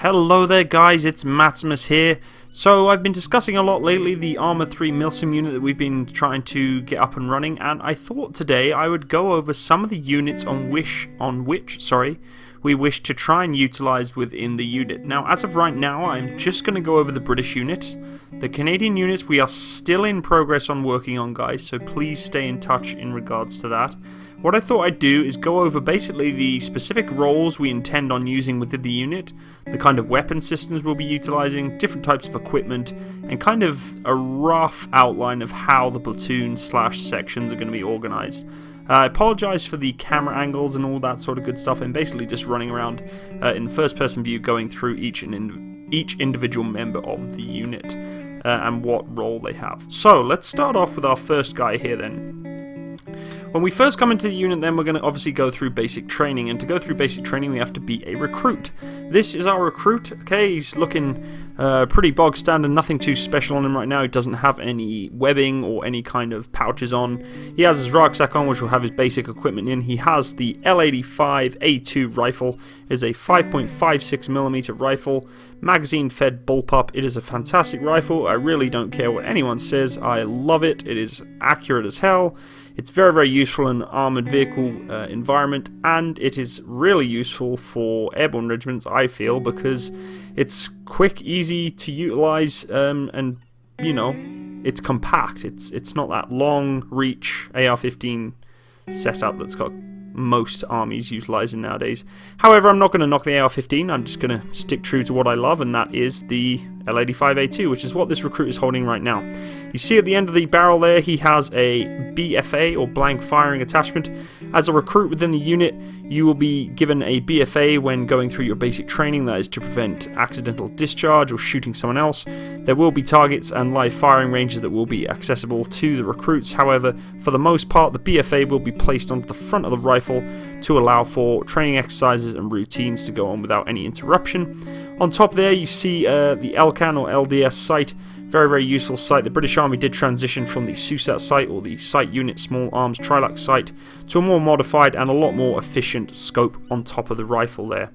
Hello there guys, it's Maximus here. So I've been discussing a lot lately the Arma 3 Milsim unit that we've been trying to get up and running, and I thought today I would go over some of the units on which we wish to try and utilise within the unit. Now as of right now I'm just going to go over the British units. The Canadian units we are still in progress on working on, guys, so please stay in touch in regards to that. What I thought I'd do is go over basically the specific roles we intend on using within the unit, the kind of weapon systems we'll be utilising, different types of equipment, and kind of a rough outline of how the platoon / sections are going to be organised. I apologise for the camera angles and all that sort of good stuff. I'm basically just running around in the first person view going through each individual member of the unit and what role they have. So let's start off with our first guy here then. When we first come into the unit then we're going to obviously go through basic training, and to go through basic training we have to be a recruit. This is our recruit. Okay, he's looking pretty bog standard, nothing too special on him right now. He doesn't have any webbing or any kind of pouches on. He has his rucksack on, which will have his basic equipment in. He has the L85A2 rifle. It is a 5.56mm rifle, magazine fed bullpup. It is a fantastic rifle. I really don't care what anyone says. I love it. It is accurate as hell. It's very, very useful in an armoured vehicle environment, and it is really useful for airborne regiments, I feel, because it's quick, easy to utilise, and, you know, it's compact. It's not that long reach AR-15 setup that's got most armies utilising nowadays. However, I'm not going to knock the AR-15, I'm just going to stick true to what I love, and that is the L85A2, which is what this recruit is holding right now. You see at the end of the barrel there, he has a BFA, or blank firing attachment. As a recruit within the unit, you will be given a BFA when going through your basic training, that is to prevent accidental discharge or shooting someone else. There will be targets and live firing ranges that will be accessible to the recruits. However, for the most part, the BFA will be placed onto the front of the rifle to allow for training exercises and routines to go on without any interruption. On top there, you see the LCAN or LDS sight. Very, very useful sight. The British Army did transition from the SUSAT sight, or the Sight Unit Small Arms Trilux sight, to a more modified and a lot more efficient scope on top of the rifle there.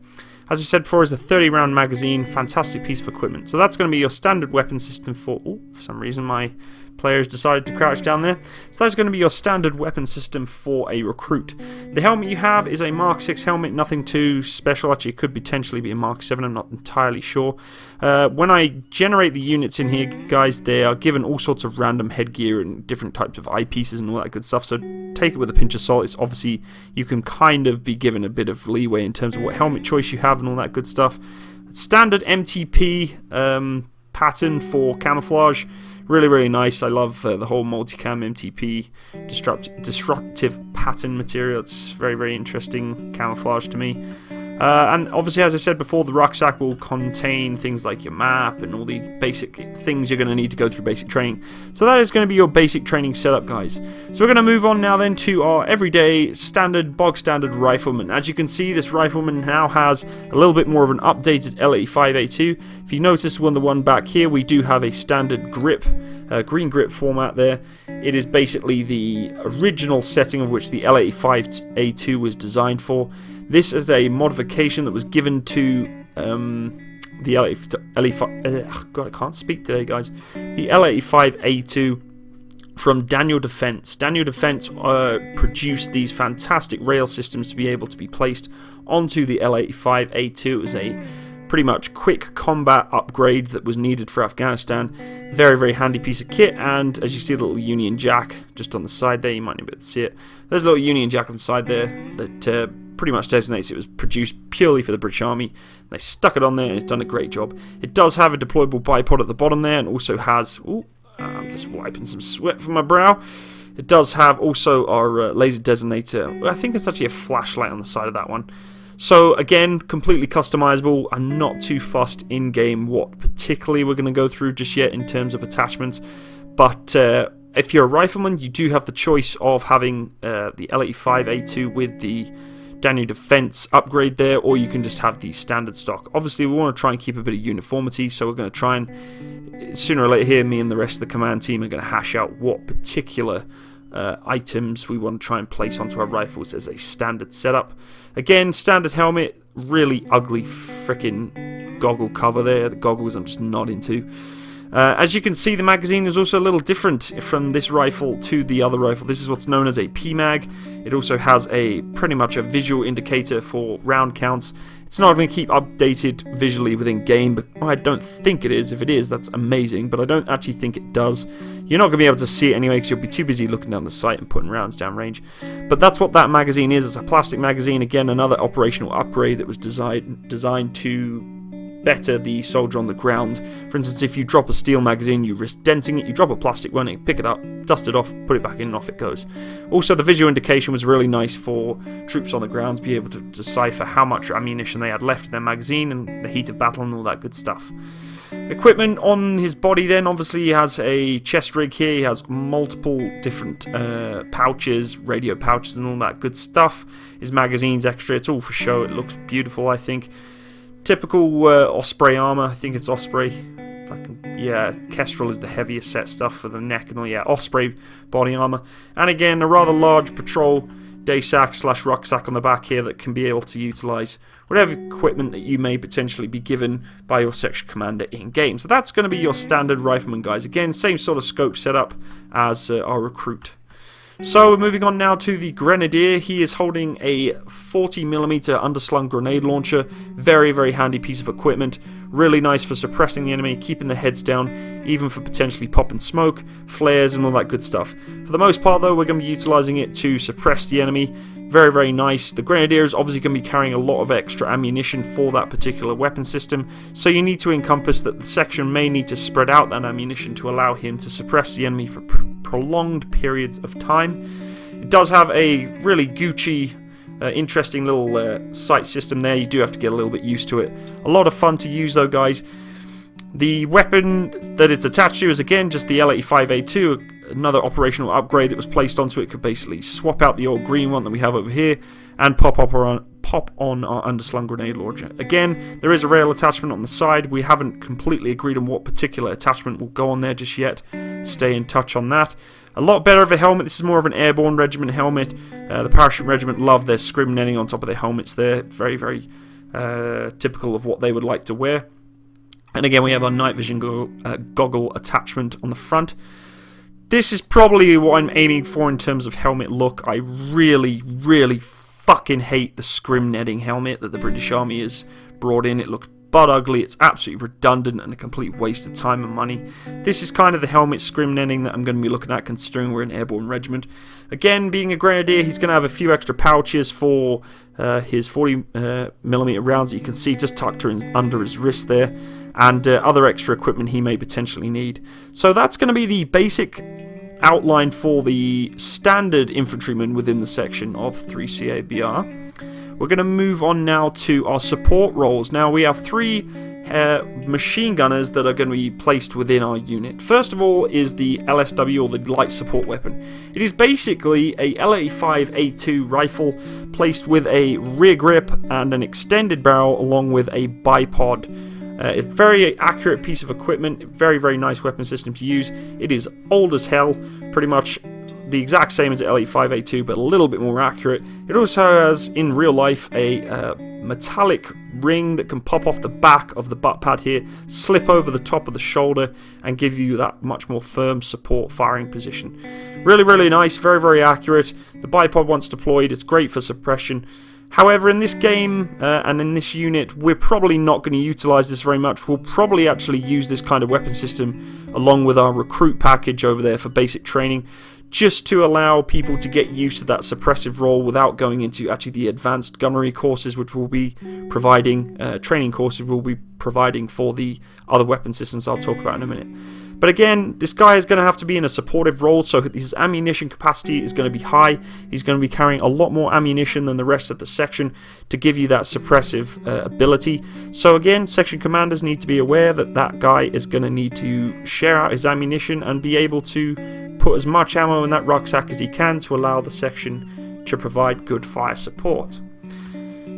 As I said before, is a 30-round magazine, fantastic piece of equipment. So that's going to be your standard weapon system for... Oh, for some reason my players decided to crouch down there. So that's going to be your standard weapon system for a recruit. The helmet you have is a Mark 6 helmet, nothing too special. Actually, it could potentially be a Mark 7, I'm not entirely sure. When I generate the units in here, guys, they are given all sorts of random headgear and different types of eyepieces and all that good stuff, so take it with a pinch of salt. It's obviously, you can kind of be given a bit of leeway in terms of what helmet choice you have and all that good stuff. Standard MTP pattern for camouflage. Really, really nice. I love the whole multicam MTP disruptive pattern material. It's very, very interesting camouflage to me. And obviously, as I said before, the rucksack will contain things like your map and all the basic things you're going to need to go through basic training. So that is going to be your basic training setup, guys. So we're going to move on now then to our everyday bog standard rifleman. As you can see, this rifleman now has a little bit more of an updated L85A2. If you notice on the one back here, we do have a standard grip, green grip format there. It is basically the original setting of which the L85A2 was designed for. This is a modification that was given to the L85. God, I can't speak today, guys. The L85A2 from Daniel Defense. Daniel Defense produced these fantastic rail systems to be able to be placed onto the L85A2. It was a pretty much quick combat upgrade that was needed for Afghanistan. Very, very handy piece of kit, and as you see the little Union Jack just on the side there, you might not be able to see it. There's a little Union Jack on the side there that pretty much designates it was produced purely for the British Army. They stuck it on there and it's done a great job. It does have a deployable bipod at the bottom there, and also has... I'm just wiping some sweat from my brow. It does have also our laser designator. I think it's actually a flashlight on the side of that one. So again, completely customizable. I'm not too fussed in-game what particularly we're going to go through just yet in terms of attachments. But if you're a rifleman, you do have the choice of having the L85A2 with the Daniel Defense upgrade there, or you can just have the standard stock. Obviously, we want to try and keep a bit of uniformity, so we're going to try and, sooner or later here, me and the rest of the command team are going to hash out what particular items we want to try and place onto our rifles as a standard setup. Again, standard helmet, really ugly freaking goggle cover there. The goggles I'm just not into. As you can see, the magazine is also a little different from this rifle to the other rifle. This is what's known as a PMAG. It also has pretty much a visual indicator for round counts. It's not going to keep updated visually within game, but I don't think it is. If it is, that's amazing, but I don't actually think it does. You're not going to be able to see it anyway because you'll be too busy looking down the sight and putting rounds down range. But that's what that magazine is. It's a plastic magazine. Again, another operational upgrade that was designed to better the soldier on the ground. For instance, if you drop a steel magazine, you risk denting it. You drop a plastic one, you pick it up, dust it off, put it back in, and off it goes. Also, the visual indication was really nice for troops on the ground to be able to decipher how much ammunition they had left in their magazine and the heat of battle and all that good stuff. Equipment on his body then, obviously he has a chest rig here, he has multiple different pouches, radio pouches and all that good stuff. His magazine's extra, it's all for show, it looks beautiful I think. Typical Osprey armor, I think it's Osprey. Yeah, Kestrel is the heaviest set stuff for the neck and all. Yeah, Osprey body armor. And again, a rather large patrol day sack / rucksack on the back here that can be able to utilize whatever equipment that you may potentially be given by your section commander in game. So that's going to be your standard rifleman, guys. Again, same sort of scope setup as our recruit. So we're moving on now to the Grenadier. He is holding a 40mm underslung grenade launcher. Very, very handy piece of equipment. Really nice for suppressing the enemy, keeping the heads down, even for potentially popping smoke, flares and all that good stuff. For the most part though, we're going to be utilising it to suppress the enemy. Very, very nice. The Grenadier is obviously going to be carrying a lot of extra ammunition for that particular weapon system, so you need to encompass that the section may need to spread out that ammunition to allow him to suppress the enemy for prolonged periods of time. It does have a really Gucci, interesting little sight system there. You do have to get a little bit used to it. A lot of fun to use though, guys. The weapon that it's attached to is again just the L85A2, another operational upgrade that was placed onto it. Could basically swap out the old green one that we have over here and pop on our underslung grenade launcher. Again, there is a rail attachment on the side. We haven't completely agreed on what particular attachment will go on there just yet. Stay in touch on that. A lot better of a helmet. This is more of an Airborne Regiment helmet. The Parachute Regiment love their scrim netting on top of their helmets there. Very, very typical of what they would like to wear. And again, we have our night vision goggle attachment on the front. This is probably what I'm aiming for in terms of helmet look. I really, really fucking hate the scrim netting helmet that the British Army has brought in. It looks butt ugly. It's absolutely redundant and a complete waste of time and money. This is kind of the helmet scrim netting that I'm going to be looking at, considering we're an Airborne Regiment. Again, being a Grenadier, he's going to have a few extra pouches for his 40mm rounds that you can see just tucked under his wrist there, and other extra equipment he may potentially need. So that's going to be the basic outline for the standard infantryman within the section of 3CABR. We're going to move on now to our support roles. Now we have three machine gunners that are going to be placed within our unit. First of all is the LSW, or the light support weapon. It is basically a L85A2 rifle placed with a rear grip and an extended barrel along with a bipod. It's a very accurate piece of equipment, very, very nice weapon system to use. It is old as hell, pretty much the exact same as the L85A2, but a little bit more accurate. It also has, in real life, a metallic ring that can pop off the back of the butt pad here, slip over the top of the shoulder, and give you that much more firm support firing position. Really, really nice, very, very accurate. The bipod, once deployed, it's great for suppression. However, in this game and in this unit, we're probably not going to utilize this very much. We'll probably actually use this kind of weapon system along with our recruit package over there for basic training, just to allow people to get used to that suppressive role without going into actually the advanced gunnery courses, which we'll be providing, training courses we'll be providing for the other weapon systems I'll talk about in a minute. But again, this guy is going to have to be in a supportive role, so his ammunition capacity is going to be high. He's going to be carrying a lot more ammunition than the rest of the section to give you that suppressive ability. So again, section commanders need to be aware that that guy is going to need to share out his ammunition and be able to put as much ammo in that rucksack as he can to allow the section to provide good fire support.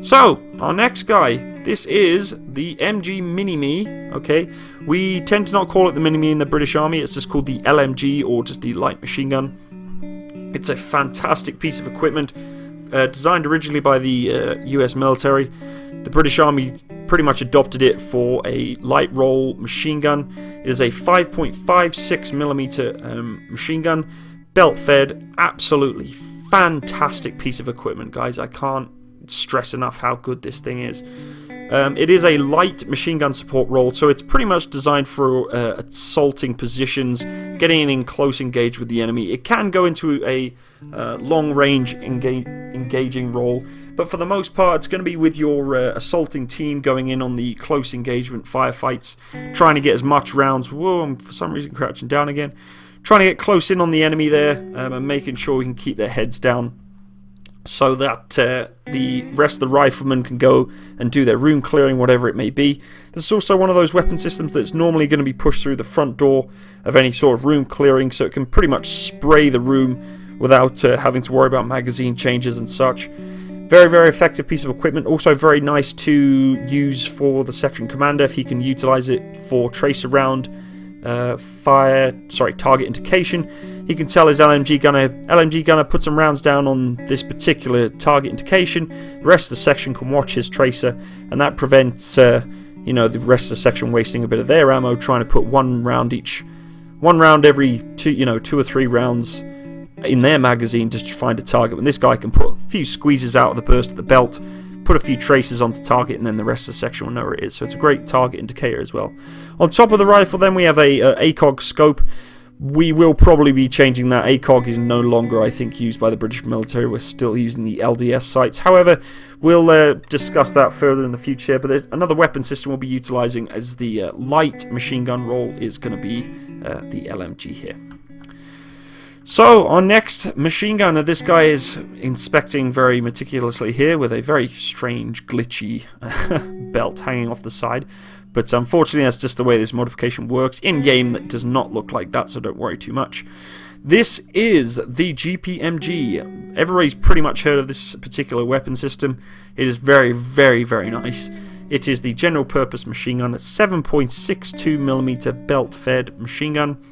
So, our next guy, this is the MG Mini-Me, okay? We tend to not call it the Mini-Me in the British Army, it's just called the LMG, or just the light machine gun. It's a fantastic piece of equipment, designed originally by the US military. The British Army pretty much adopted it for a light roll machine gun. It is a 5.56mm machine gun, belt fed, absolutely fantastic piece of equipment, guys. I can't stress enough how good this thing is. It is a light machine gun support role, so it's pretty much designed for assaulting positions, getting in close engage with the enemy. It can go into a long range engaging role, but for the most part it's going to be with your assaulting team going in on the close engagement firefights, trying to get as much rounds. Whoa, I'm for some reason crouching down again. Trying to get close in on the enemy there, and making sure we can keep their heads down, so that the rest of the riflemen can go and do their room clearing, whatever it may be. This is also one of those weapon systems that's normally going to be pushed through the front door of any sort of room clearing, so it can pretty much spray the room without having to worry about magazine changes and such. Very, very effective piece of equipment. Also very nice to use for the section commander if he can utilize it for tracer round target indication. He can tell his LMG gunner put some rounds down on this particular target indication. The rest of the section can watch his tracer, and that prevents the rest of the section wasting a bit of their ammo trying to put one round every two or three rounds in their magazine just to find a target. When this guy can put a few squeezes out of the burst of the belt, put a few traces onto target, and then the rest of the section will know where it is. So it's a great target indicator as well. On top of the rifle then we have a ACOG scope. We will probably be changing that. ACOG is no longer, I think, used by the British military. We're still using the LDS sights. However, we'll discuss that further in the future. But another weapon system we'll be utilizing as the light machine gun role is going to be the LMG here. So, our next machine gunner, this guy is inspecting very meticulously here with a very strange, glitchy belt hanging off the side. But unfortunately, that's just the way this modification works. In-game, that does not look like that, so don't worry too much. This is the GPMG. Everybody's pretty much heard of this particular weapon system. It is very, very, very nice. It is the general purpose machine gun, a 7.62mm belt-fed machine gun.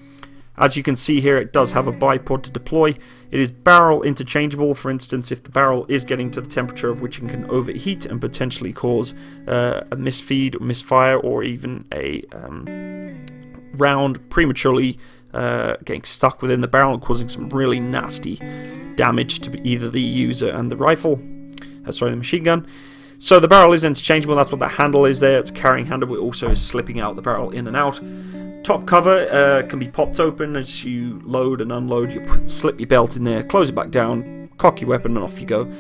As you can see here, it does have a bipod to deploy. It is barrel interchangeable. For instance, if the barrel is getting to the temperature of which it can overheat and potentially cause a misfeed, or misfire, or even a round prematurely getting stuck within the barrel and causing some really nasty damage to either the user and the rifle. The machine gun. So the barrel is interchangeable. That's what the handle is there. It's a carrying handle, but it also is slipping out the barrel in and out. Top cover can be popped open as you load and unload. You slip your belt in there, close it back down, cock your weapon, and off you go.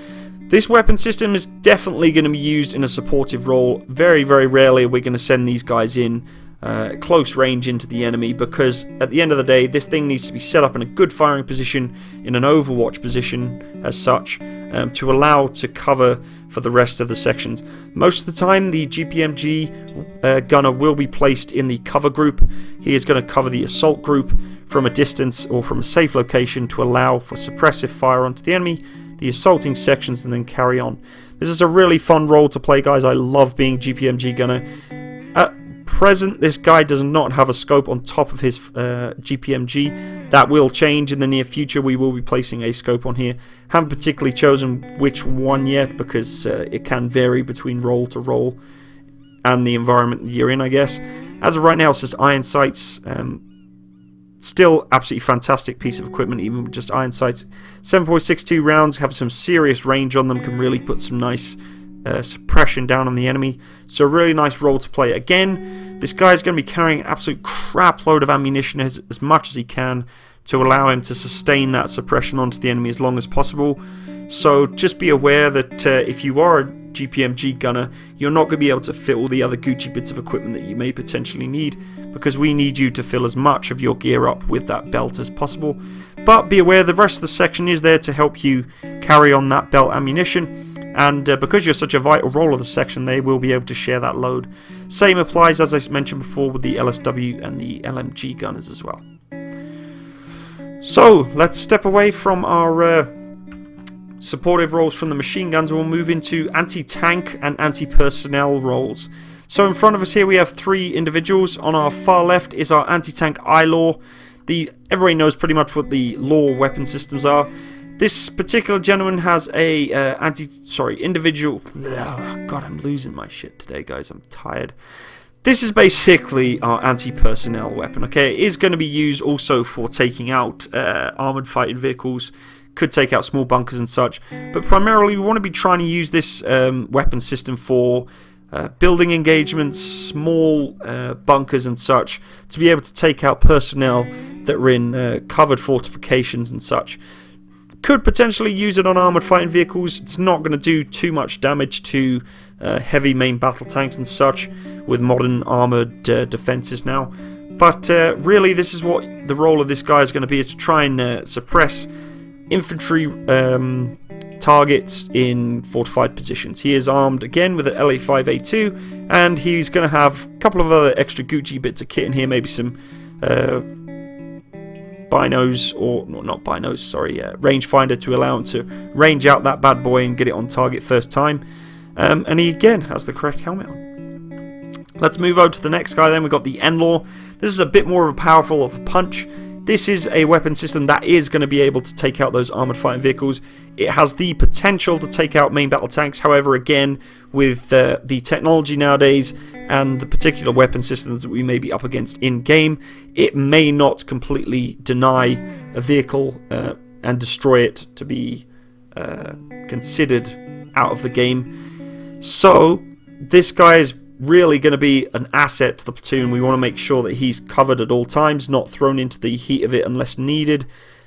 This weapon system is definitely going to be used in a supportive role. Very, very rarely are we going to send these guys in close range into the enemy, because at the end of the day, this thing needs to be set up in a good firing position, in an overwatch position as such, to allow to cover for the rest of the sections. Most of the time, the GPMG gunner will be placed in the cover group. He is going to cover the assault group from a distance or from a safe location to allow for suppressive fire onto the enemy, the assaulting sections, and then carry on. This is a really fun role to play, guys. I love being GPMG gunner. At present, this guy does not have a scope on top of his GPMG. That will change in the near future. We will be placing a scope on here. Haven't particularly chosen which one yet, because it can vary between role to role and the environment you're in, I guess. As of right now, it says iron sights. Still absolutely fantastic piece of equipment, even with just iron sights. 7.62 rounds, have some serious range on them, can really put some nice suppression down on the enemy. So a really nice role to play. Again, this guy's going to be carrying an absolute crap load of ammunition as much as he can to allow him to sustain that suppression onto the enemy as long as possible. So just be aware that if you are a GPMG gunner, you're not going to be able to fit all the other Gucci bits of equipment that you may potentially need, because we need you to fill as much of your gear up with that belt as possible. But be aware the rest of the section is there to help you carry on that belt ammunition, and because you're such a vital role of the section, they will be able to share that load. Same applies, as I mentioned before, with the LSW and the LMG gunners as well. So let's step away from our supportive roles from the machine guns, and we'll move into anti-tank and anti-personnel roles. So in front of us here we have three individuals. On our far left is our anti-tank I-Law. Everybody knows pretty much what the law weapon systems are. This particular gentleman has a individual. Oh, God, I'm losing my shit today, guys. I'm tired. This is basically our anti-personnel weapon. Okay, it is going to be used also for taking out armored fighting vehicles. Could take out small bunkers and such, but primarily we want to be trying to use this weapon system for building engagements, small bunkers and such, to be able to take out personnel that are in covered fortifications and such. Could potentially use it on armoured fighting vehicles. It's not going to do too much damage to heavy main battle tanks and such with modern armoured defences now. But really this is what the role of this guy is going to be, is to try and suppress infantry targets in fortified positions. He is armed again with an LA5A2, and he's going to have a couple of other extra Gucci bits of kit in here, maybe some binos, or not binos, sorry, rangefinder to allow him to range out that bad boy and get it on target first time. And he again has the correct helmet on. Let's move over to the next guy then. We've got the N-Law. This is a bit more of a powerful of a punch. This is a weapon system that is going to be able to take out those armoured fighting vehicles. It has the potential to take out main battle tanks. However, again, with the technology nowadays and the particular weapon systems that we may be up against in-game, it may not completely deny a vehicle and destroy it to be considered out of the game. So, this guy is really going to be an asset to the platoon. We want to make sure that he's covered at all times, not thrown into the heat of it unless needed.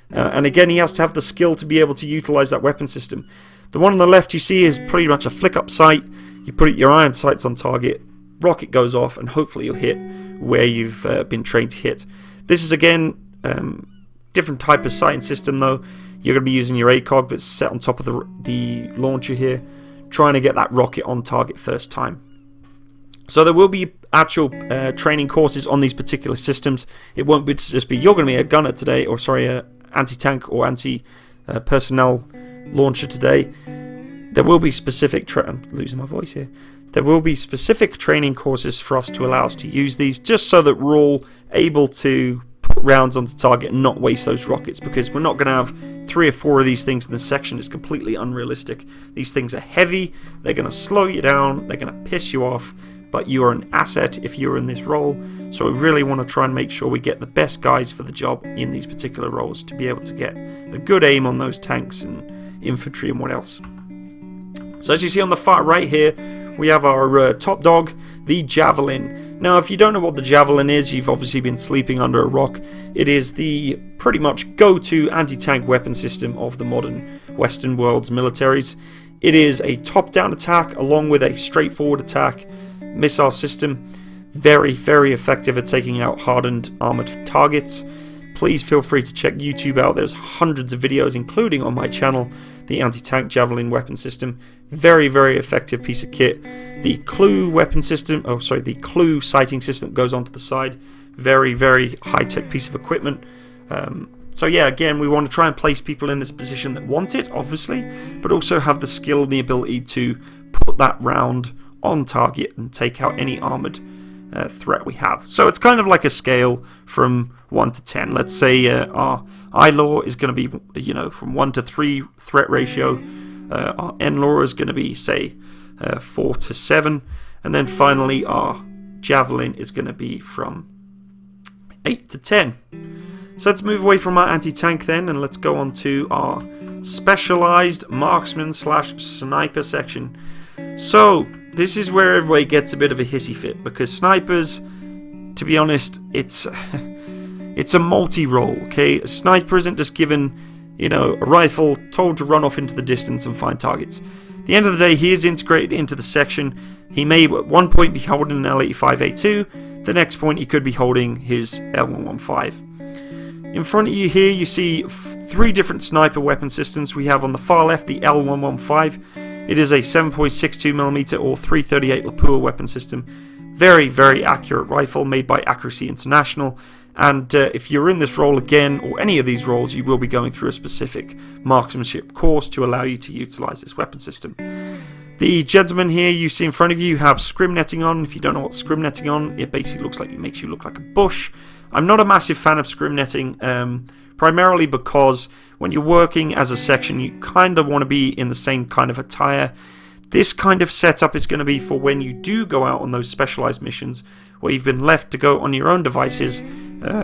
And again, he has to have the skill to be able to utilize that weapon system. The one on the left you see is pretty much a flick-up sight. You put your iron sights on target, rocket goes off, and hopefully you'll hit where you've been trained to hit. This is again different type of sighting system though. You're going to be using your ACOG that's set on top of the launcher here, trying to get that rocket on target first time. So there will be actual training courses on these particular systems. It won't be just be you're going to be a gunner today, or sorry, anti-tank or anti-personnel launcher today. There will be specific I'm losing my voice here. There will be specific training courses for us to allow us to use these, just so that we're all able to put rounds onto target and not waste those rockets, because we're not going to have 3 or 4 of these things in the section. It's completely unrealistic. These things are heavy, they're going to slow you down, they're going to piss you off, but you are an asset if you're in this role. So we really want to try and make sure we get the best guys for the job in these particular roles to be able to get a good aim on those tanks and infantry and what else. So as you see on the far right here, we have our top dog, the Javelin. Now if you don't know what the Javelin is, you've obviously been sleeping under a rock. It is the pretty much go-to anti-tank weapon system of the modern Western world's militaries. It is a top-down attack along with a straightforward attack missile system. Very, very effective at taking out hardened armored targets. Please feel free to check YouTube out. There's hundreds of videos, including on my channel, the anti-tank Javelin weapon system. Very, very effective piece of kit. The Clue weapon system, the Clue sighting system that goes onto the side. Very, very high-tech piece of equipment. So yeah, again, we want to try and place people in this position that want it, obviously, but also have the skill and the ability to put that round on target and take out any armoured threat we have. So it's kind of like a scale from 1 to 10. Let's say our I-Law is going to be, from 1 to 3 threat ratio. Our N-Law is going to be, say, 4 to 7. And then finally our Javelin is going to be from 8 to 10. So let's move away from our anti-tank then, and let's go on to our specialised marksman / sniper section. So this is where everybody gets a bit of a hissy fit, because snipers, to be honest, it's a multi-role, okay? A sniper isn't just given, a rifle, told to run off into the distance and find targets. At the end of the day, he is integrated into the section. He may at one point be holding an L85A2, the next point he could be holding his L115. In front of you here, you see 3 different sniper weapon systems. We have on the far left the L115. It is a 7.62mm or 338 Lapua weapon system. Very, very accurate rifle made by Accuracy International. And if you're in this role again, or any of these roles, you will be going through a specific marksmanship course to allow you to utilize this weapon system. The gentleman here you see in front of you have scrim netting on. If you don't know what scrim netting on, it basically makes you look like a bush. I'm not a massive fan of scrim netting. primarily because when you're working as a section, you kind of want to be in the same kind of attire. This kind of setup is going to be for when you do go out on those specialized missions where you've been left to go on your own devices,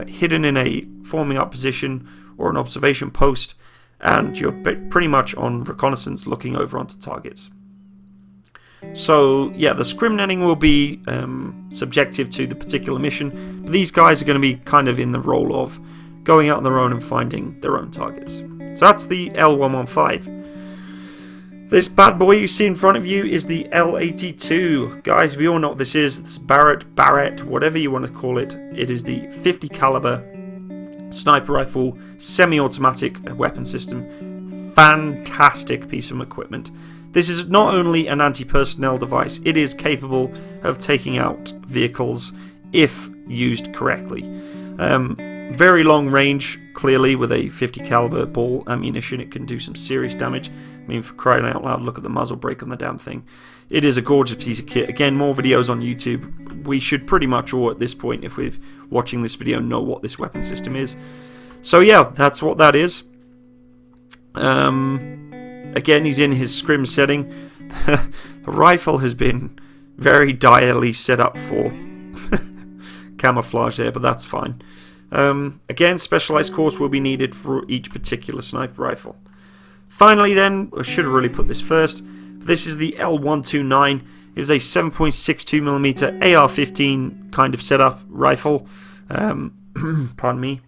hidden in a forming up position or an observation post, and you're pretty much on reconnaissance looking over onto targets. So yeah, the scrim netting will be subjective to the particular mission, but these guys are going to be kind of in the role of going out on their own and finding their own targets. So that's the L115. This bad boy you see in front of you is the L82. Guys, we all know what this is. It's Barrett, whatever you want to call it. It is the 50 caliber sniper rifle, semi-automatic weapon system. Fantastic piece of equipment. This is not only an anti-personnel device, it is capable of taking out vehicles if used correctly. Very long range, clearly, with a 50 caliber ball ammunition. It can do some serious damage. I mean, for crying out loud, look at the muzzle brake on the damn thing. It is a gorgeous piece of kit. Again, more videos on YouTube. We should pretty much all at this point, if we're watching this video, know what this weapon system is. So yeah, that's what that is. Again, he's in his scrim setting. The rifle has been very direly set up for camouflage there, but that's fine. Again, specialized course will be needed for each particular sniper rifle. Finally then, I should have really put this first, this is the L129. It is a 7.62mm AR-15 kind of setup rifle. Pardon me.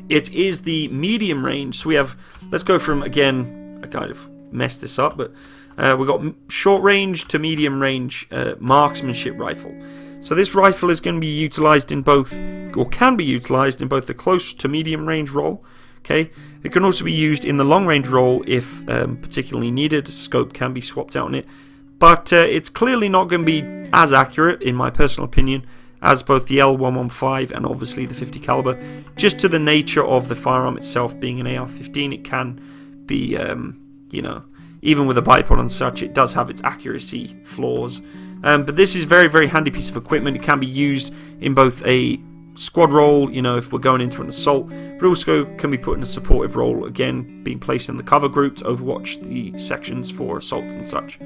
It is the medium range, so we have, let's go from, again, I kind of messed this up, but we've got short range to medium range marksmanship rifle. So this rifle is going to be utilized in both, or can be utilized in both the close to medium range role. Okay, it can also be used in the long range role if particularly needed. Scope can be swapped out on it, but it's clearly not going to be as accurate, in my personal opinion, as both the L115 and obviously the 50 caliber. Just to the nature of the firearm itself being an AR-15, it can be, you know, even with a bipod and such, it does have its accuracy flaws. But this is a very, very handy piece of equipment. It can be used in both a squad role, you know, if we're going into an assault, but also can be put in a supportive role, again, being placed in the cover group to overwatch the sections for assaults and such.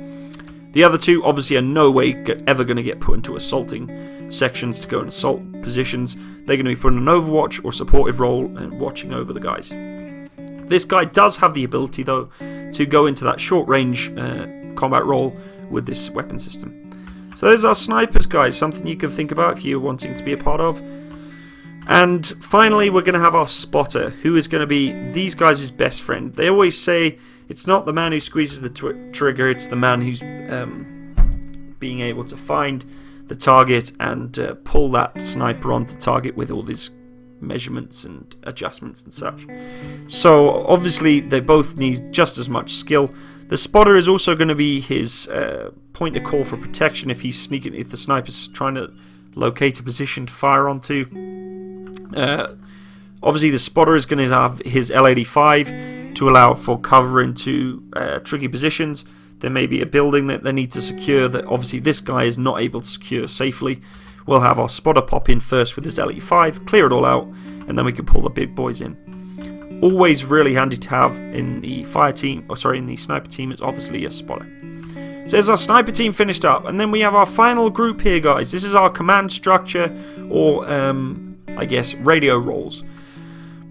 The other two, obviously, are no way ever going to get put into assaulting sections to go in assault positions. They're going to be put in an overwatch or supportive role and watching over the guys. This guy does have the ability, though, to go into that short range combat role with this weapon system. So there's our snipers, guys, something you can think about if you're wanting to be a part of. And finally, we're going to have our spotter, who is going to be these guys' best friend. They always say it's not the man who squeezes the trigger, it's the man who's being able to find the target and pull that sniper onto target with all these measurements and adjustments and such. So obviously they both need just as much skill. The spotter is also going to be his point of call for protection if he's sneaking, if the sniper's trying to locate a position to fire onto. Obviously the spotter is going to have his L85 to allow for cover into tricky positions. There may be a building that they need to secure that obviously this guy is not able to secure safely. We'll have our spotter pop in first with his L85, clear it all out, and then we can pull the big boys in. Always really handy to have in the fire team, or sorry, in the sniper team, is obviously a spotter. So there's our sniper team finished up, and then we have our final group here, guys. This is our command structure, or I guess radio roles.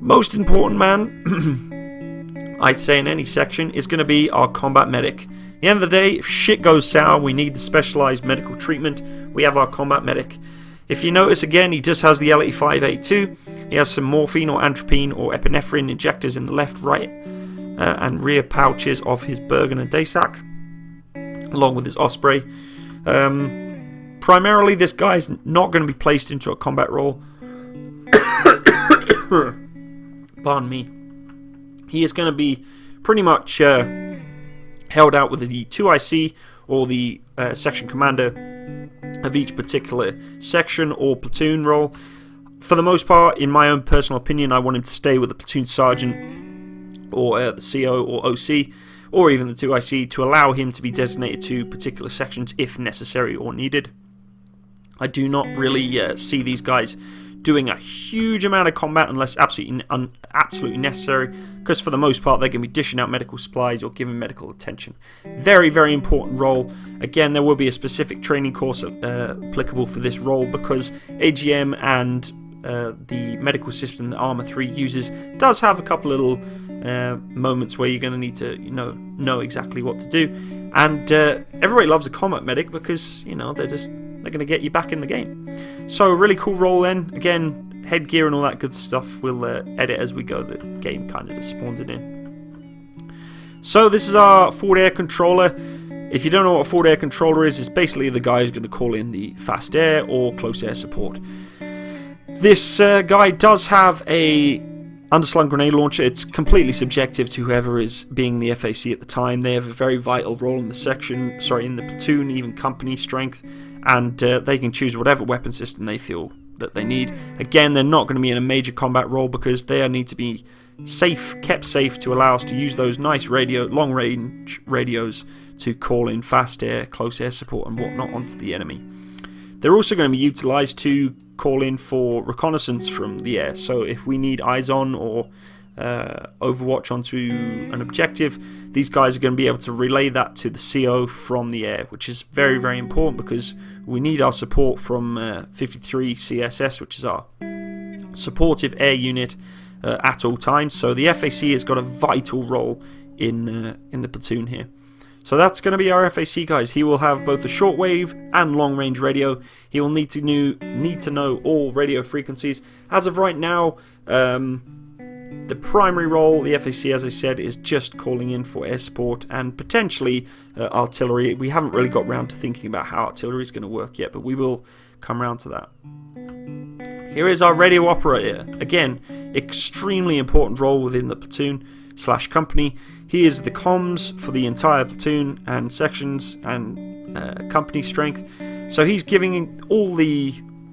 Most important man, I'd say in any section, is going to be our combat medic. At the end of the day, if shit goes sour, we need the specialized medical treatment, we have our combat medic. If you notice again, he just has the L85A2. He has some morphine or atropine or epinephrine injectors in the left, right, and rear pouches of his Bergen and Daysack, along with his Osprey. Primarily, this guy's not going to be placed into a combat role. Pardon me. He is going to be pretty much held out with the 2IC or the section commander of each particular section or platoon role. For the most part, in my own personal opinion, I want him to stay with the platoon sergeant or the CO or OC or even the 2IC to allow him to be designated to particular sections if necessary or needed. I do not really see these guys doing a huge amount of combat unless absolutely necessary, because for the most part they're going to be dishing out medical supplies or giving medical attention. Very, very important role. Again, there will be a specific training course applicable for this role, because AGM and the medical system that Arma 3 uses does have a couple little moments where you're going to need to know exactly what to do, and everybody loves a combat medic because they're going to get you back in the game. So a really cool role then. Again, headgear and all that good stuff we'll edit as we go. The game kind of just spawns it in. So this is our forward air controller. If you don't know what a forward air controller is, it's basically the guy who's going to call in the fast air or close air support. This guy does have a underslung grenade launcher. It's completely subjective to whoever is being the FAC at the time. They have a very vital role in the platoon, even company strength, and they can choose whatever weapon system they feel that they need. Again, they're not going to be in a major combat role because they need to be kept safe to allow us to use those nice long range radios to call in fast air, close air support and whatnot onto the enemy. They're also going to be utilised to call in for reconnaissance from the air. So if we need eyes on or overwatch onto an objective, these guys are going to be able to relay that to the CO from the air, which is very, very important because we need our support from 53 CSS, which is our supportive air unit at all times. So the FAC has got a vital role in the platoon here. So that's going to be our FAC, guys. He will have both a shortwave and long-range radio. He will need to know all radio frequencies. As of right now, the primary role, the FAC, as I said, is just calling in for air support and potentially artillery. We haven't really got round to thinking about how artillery is going to work yet, but we will come round to that. Here is our radio operator. Again, extremely important role within the platoon/company. He is the comms for the entire platoon and sections and company strength. So he's giving all the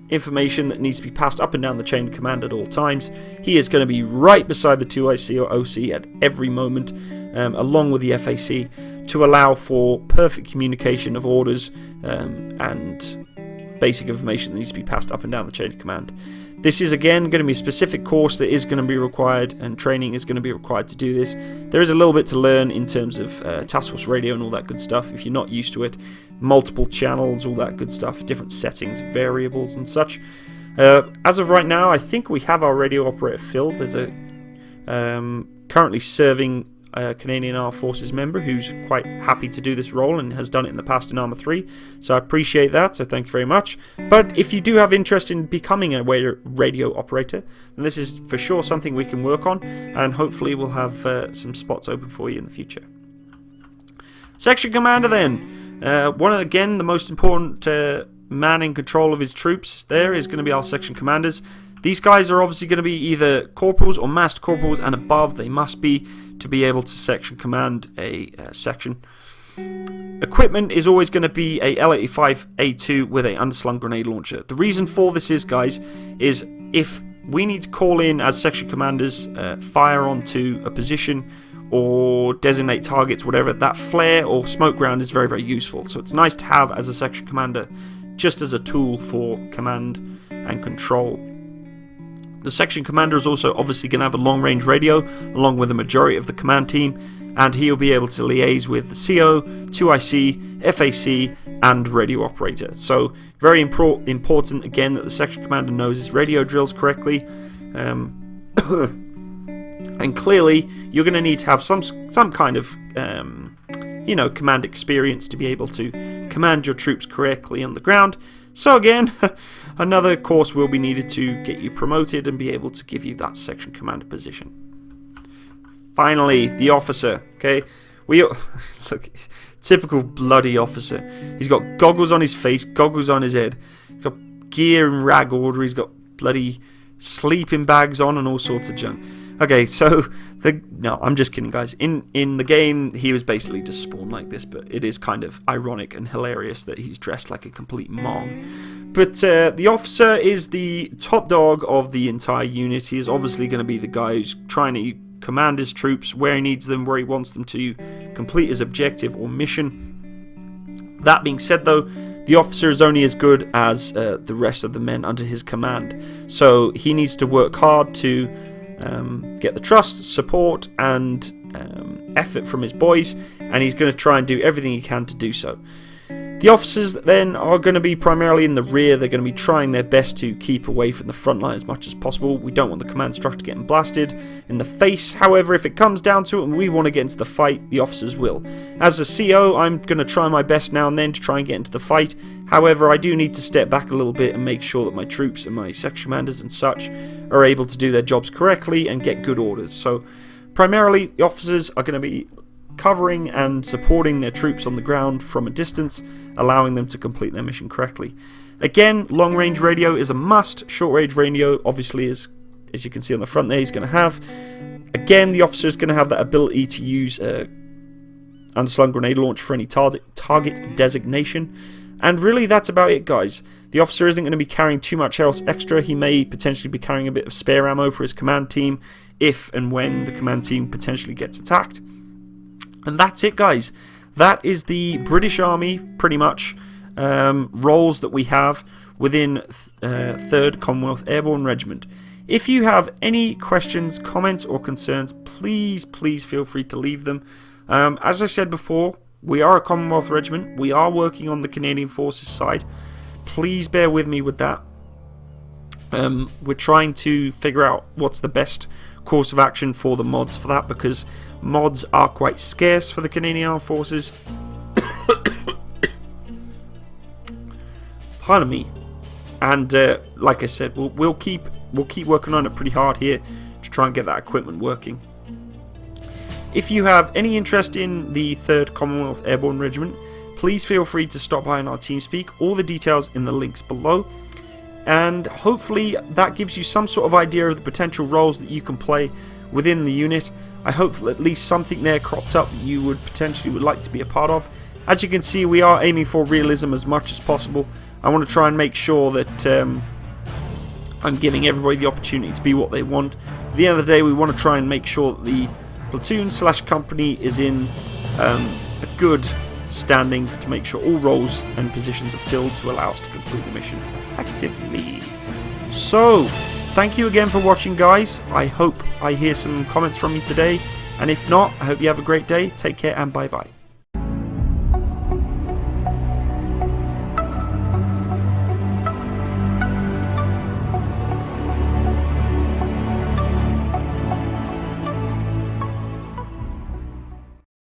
information that needs to be passed up and down the chain of command at all times. He is going to be right beside the 2IC or OC at every moment, along with the FAC, to allow for perfect communication of orders and basic information that needs to be passed up and down the chain of command. This is again going to be a specific course that is going to be required, and training is going to be required to do this. There is a little bit to learn in terms of task force radio and all that good stuff if you're not used to it. Multiple channels, all that good stuff, different settings, variables and such. As of right now, I think we have our radio operator filled. There's a currently serving Canadian Armed Forces member who's quite happy to do this role and has done it in the past in Arma 3, so I appreciate that, so thank you very much. But if you do have interest in becoming a radio operator, then this is for sure something we can work on, and hopefully we'll have some spots open for you in the future. Section Commander then, again the most important man in control of his troops there is going to be our section commanders. These guys are obviously going to be either corporals or master corporals and above. They must be to be able to section command a section. Equipment is always going to be a L85A2 with a underslung grenade launcher. The reason for this is, guys, is if we need to call in as section commanders, fire onto a position or designate targets, whatever, that flare or smoke ground is very, very useful. So it's nice to have as a section commander, just as a tool for command and control. The section commander is also obviously going to have a long-range radio along with the majority of the command team, and he'll be able to liaise with the CO, 2IC, FAC and radio operator. So very important again that the section commander knows his radio drills correctly, and clearly you're going to need to have some kind of command experience to be able to command your troops correctly on the ground. So again, another course will be needed to get you promoted and be able to give you that section commander position. Finally, the officer. Okay, look, typical bloody officer. He's got goggles on his face, goggles on his head. He's got gear in rag order. He's got bloody sleeping bags on and all sorts of junk. Okay, so no, I'm just kidding, guys. In the game, he was basically just spawned like this, but it is kind of ironic and hilarious that he's dressed like a complete mong. But the officer is the top dog of the entire unit. He is obviously going to be the guy who's trying to command his troops where he needs them, where he wants them to complete his objective or mission. That being said though, the officer is only as good as the rest of the men under his command. So he needs to work hard to get the trust, support and effort from his boys, and he's going to try and do everything he can to do so. The officers then are going to be primarily in the rear. They're going to be trying their best to keep away from the front line as much as possible. We don't want the command structure getting blasted in the face. However, if it comes down to it and we want to get into the fight, the officers will. As a CO, I'm going to try my best now and then to try and get into the fight. However, I do need to step back a little bit and make sure that my troops and my section commanders and such are able to do their jobs correctly and get good orders. So primarily, the officers are going to be covering and supporting their troops on the ground from a distance, allowing them to complete their mission correctly. Again, long range radio is a must. Short range radio obviously is, as you can see on the front there, he's going to have. Again, the officer is going to have that ability to use underslung grenade launch for any target designation. And really that's about it, guys. The officer isn't going to be carrying too much else extra. He may potentially be carrying a bit of spare ammo for his command team if and when the command team potentially gets attacked. And that's it, guys. That is the British Army, pretty much, roles that we have within 3rd Commonwealth Airborne Regiment. If you have any questions, comments or concerns, please feel free to leave them. As I said before, we are a Commonwealth Regiment. We are working on the Canadian Forces side. Please bear with me with that. We're trying to figure out what's the best course of action for the mods for that, because mods are quite scarce for the Canadian Armed Forces. Pardon me. And like I said, we'll keep working on it pretty hard here to try and get that equipment working. If you have any interest in the 3rd Commonwealth Airborne Regiment, please feel free to stop by on our TeamSpeak. All the details in the links below. And hopefully that gives you some sort of idea of the potential roles that you can play within the unit. I hope at least something there cropped up that you would like to be a part of. As you can see, we are aiming for realism as much as possible. I want to try and make sure that I'm giving everybody the opportunity to be what they want. At the end of the day, we want to try and make sure that the platoon/company is in a good standing to make sure all roles and positions are filled to allow us to complete the mission effectively. So, thank you again for watching, guys. I hope I hear some comments from you today, and if not, I hope you have a great day. Take care and bye bye.